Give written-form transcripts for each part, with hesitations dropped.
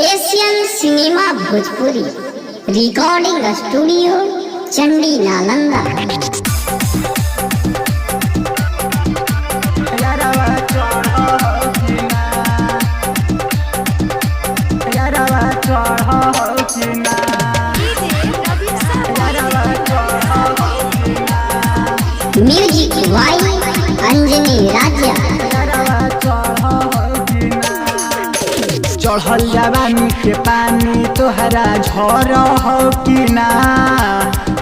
Asian cinema Bhojpuri recording studio Chandi Nalanda. Music by Anjani Raja. चढ़ल जवानी के पानी तोहरा झर हो कि ना,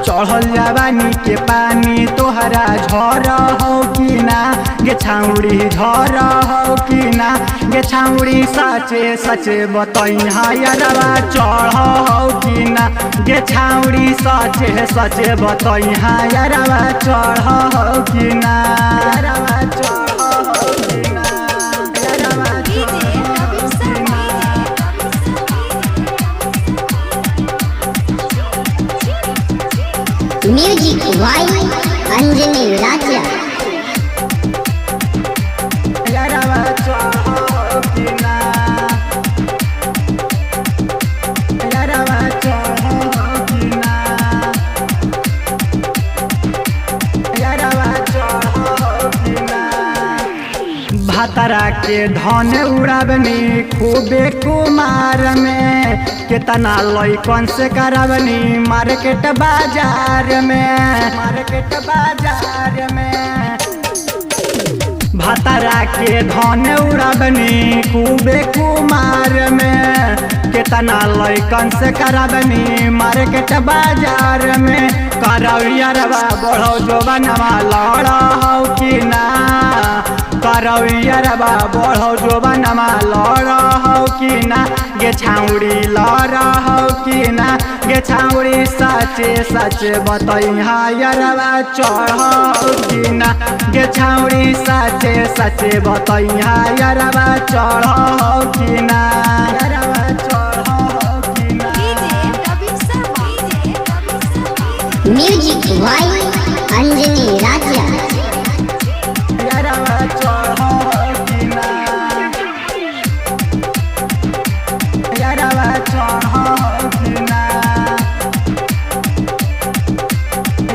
चढ़ल जवानी के पानी तोहरा झर हो कि ना, गे छाउड़ी झर हो कि ना, गे छाउड़ी सचे सचे बतैहा यारवा चढ़ हो कि ना, गे छाउड़ी सचे सचे बतैहा यारवा चढ़ हो कि ना, यारवा चढ़ हो कि ना, यारवा म्यूजिक वाई अंजनी राजा। यारवा चढ़ हो कि ना, यारवा चढ़ हो कि ना, यारवा चढ़ हो कि ना। भातरा के धन उड़ाबनी खूबे कुमार में, केतना लइकन से कराबनी मार्केट बाजार में, मार्केट बाजार में। भातरा के धन उड़ाबनी खूबे कुमार में, केतना लइकन से कराबनी मार्केट बाजार में। करौरियरवा बढ़ो जोबनवा लड़ हो कि ना, करौरियरवा बढ़ो जोबनवा लड़ हो कि ना, गे छाउड़ी लड़ हो कि ना, गे छाउड़ी सचे सचे बतैहा यारवा चढ़ हो कि ना, गे छाउड़ी सचे सचे बतैहा यारवा चढ़ हो कि ना, यारवा चढ़ हो कि ना। म्यूजिक वाई अंजनी राजा। यारवा चढ़ हो कि ना, यारवा चढ़ हो कि ना,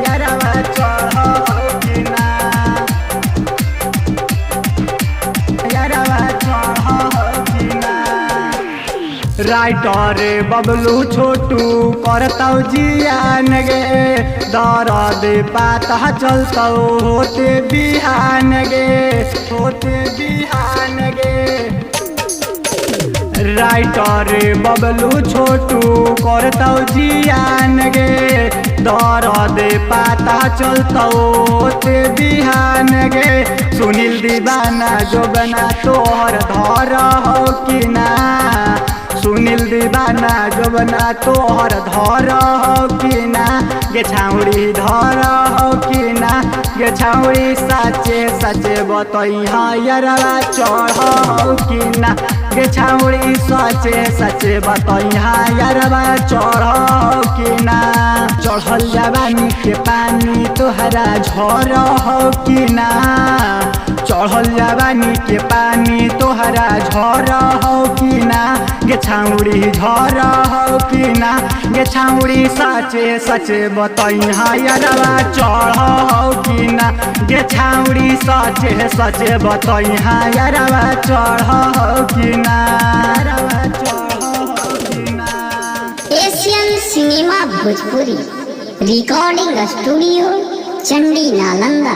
यारवा चढ़ हो कि ना, यारवा चढ़ हो कि ना। राइटर बबलू छोटू करतौ जियान गे, दर्द पाता चलतौ होते बिहान गे, होते बिहान गे। राइटर बबलू छोटू करतौ जियान गे, दर्द पाता चलतौ होते बिहान गे। सुनील दीवाना जोबना तोहर धर हो कि ना, सुनील दीवाना जोबना तोहर धर हो कि ना, गे छाउड़ी धर हो कि ना, गे छाउड़ी सचे सचे बतैहा यारवा चढ़ हो कि ना, गे छाउड़ी सचे सचे बतैहा यारवा चढ़ हो कि ना। चढ़ल जवानी के पानी तोहरा झर हो कि ना, चढ़ल जवानी के पानी तोहरा झर हो कि ना, गे छाउड़ी झर हो कि ना, गे छाउड़ी सचे सचे बतैहा यारवा चढ़ हो कि ना, गे छाउड़ी सचे सचे बतैहा यारवा चढ़ हो कि ना, यारवा चढ़ हो कि ना। Asian cinema Bhojpuri recording studio Chandi Nalanda.